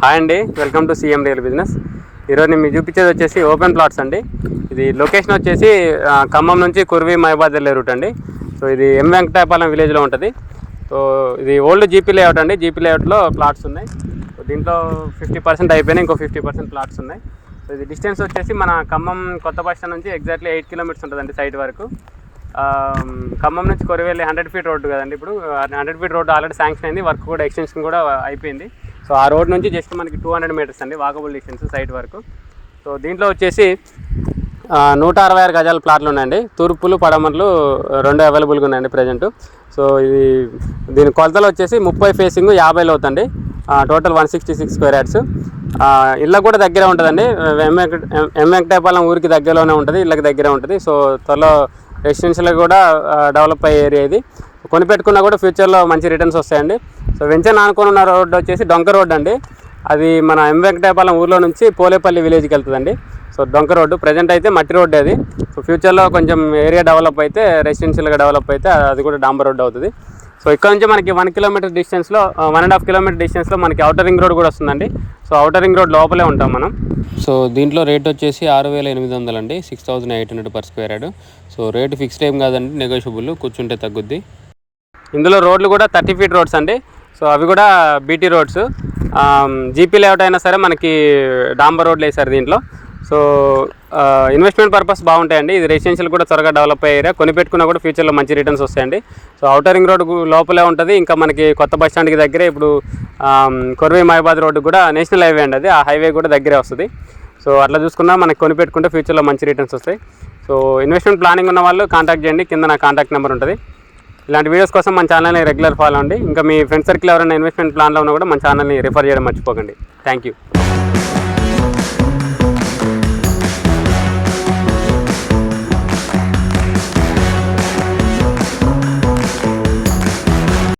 Hi అండి, welcome to CM real business. ఈరోజు నేను మీకు చూపించేది వచ్చేసి ఓపెన్ ప్లాట్స్ అండి. ఇది లొకేషన్ వచ్చేసి ఖమ్మం నుంచి కుర్వి మహబాద్ వెళ్ళే రూట్ అండి. సో ఇది ఎం వెంకటాయపాలెం విలేజ్లో ఉంటుంది. సో ఇది ఓల్డ్ జీపీ లేఅవుట్ అండి. జీపీ లేఅవుట్లో ప్లాట్స్ ఉన్నాయి. సో దీంట్లో 50% అయిపోయినాయి, ఇంకో 50% ప్లాట్స్ ఉన్నాయి. సో ఇది డిస్టెన్స్ వచ్చేసి మన ఖమ్మం కొత్త బస్ స్టాండ్ నుంచి ఎగ్జాక్ట్లీ 8 కిలోమీటర్స్ ఉంటుందండి సైట్ వరకు. ఖమ్మం నుంచి కొరివెల్లి 100 ఫీట్ రోడ్డు కదండి. ఇప్పుడు 100 ఫీట్ రోడ్డు ఆల్రెడీ శాంక్షన్ అయింది, వర్క్ కూడా ఎక్స్టెన్షన్ కూడా అయిపోయింది. సో ఆ రోడ్ నుంచి జస్ట్ మనకి 200 మీటర్స్ అండి వాకబుల్ డిస్టెన్స్ సైట్ వరకు. సో దీంట్లో వచ్చేసి 166 గజాల ప్లాట్లు ఉన్నాయండి. తూర్పులు పడమర్లు 2 అవైలబుల్గా ఉన్నాయండి ప్రజెంట్. సో ఇది దీని కొలతలు వచ్చేసి 30 ఫేసింగ్ 50 అవుతుంది. Total 166 square yards. ఇళ్ళ కూడా దగ్గర ఉంటుందండి. ఎం వెంకటాయపాలెం ఊరికి దగ్గరలోనే ఉంటుంది, ఇళ్ళకి దగ్గర ఉంటుంది. సో త్వరలో రెసిడెన్షియల్ కూడా డెవలప్ అయ్యే ఏరియా ఇది. కొనిపెట్టుకున్నా కూడా ఫ్యూచర్లో మంచి రిటర్న్స్ వస్తాయండి. సో వెంచర్ ఆనుకొని ఉన్న రోడ్డు వచ్చేసి డొంక రోడ్ అండి. అది మన ఎం వెంకటాయపాలెం ఊర్లో నుంచి పోలేపల్లి విలేజ్కి వెళ్తుందండి. సో డొంక రోడ్డు ప్రజెంట్ అయితే మట్టి రోడ్డు అది. సో ఫ్యూచర్లో కొంచెం ఏరియా డెవలప్ అయితే, రెసిడెన్షియల్గా డెవలప్ అయితే అది కూడా డాంబర్ రోడ్డు అవుతుంది. సో ఇక్కడ నుంచి మనకి 1 కిలోమీటర్ డిస్టెన్స్లో, 1.5 కిలోమీటర్ డిస్టెన్స్లో మనకి అవుటర్ రింగ్ రోడ్ కూడా వస్తుందండి. సో అవుటర్ రింగ్ రోడ్ లోపలే ఉంటాం మనం. సో దీంట్లో రేట్ వచ్చేసి 6,800 అండి, 6,800 per square yard. So rate fixed ఏం కాదండి, నెగోషియబుల్, కూర్చుంటే తగ్గుద్ది. ఇందులో రోడ్లు కూడా 30 ఫీట్ రోడ్స్ అండి. సో అవి కూడా బీటీ రోడ్స్. జీపీ లేఅవుట్ అయినా సరే మనకి డాంబర్ రోడ్లు వేసారు దీంట్లో. సో ఇన్వెస్ట్మెంట్ పర్పస్ బాగుంటాయండి. ఇది రెసిడెన్షియల్ కూడా త్వరగా డెవలప్ అయ్యే ఏరియా. కొనిపెట్టుకున్నా కూడా ఫ్యూచర్లో మంచి రిటర్న్స్ వస్తాయండి. సో అవుటర్ రింగ్ రోడ్ లోపలే ఉంటుంది. ఇంకా మనకి కొత్త బస్ స్టాండ్కి దగ్గరే ఇప్పుడు కొర్వి మహబాద్ రోడ్డు కూడా నేషనల్ హైవే అండి. అది ఆ హైవే కూడా దగ్గరే వస్తుంది. సో అట్లా చూసుకున్నా మనకి కొనిపెట్టుకుంటే ఫ్యూచర్లో మంచి రిటర్న్స్ వస్తాయి. సో ఇన్వెస్ట్మెంట్ ప్లానింగ్ ఉన్న వాళ్ళు కాంటాక్ట్ చేయండి, కింద నా కాంటాక్ట్ నెంబర్ ఉంటుంది. ఇలాంటి వీడియోస్ కోసం మన ఛానల్ని రెగ్యులర్ ఫాలో అండి. ఇంకా మీ ఫ్రెండ్ సర్కిల్ ఎవరైనా ఇన్వెస్ట్మెంట్ ప్లాన్లో ఉన్నా కూడా మన ఛానల్ని రిఫర్ చేయడం మర్చిపోకండి. Thank you.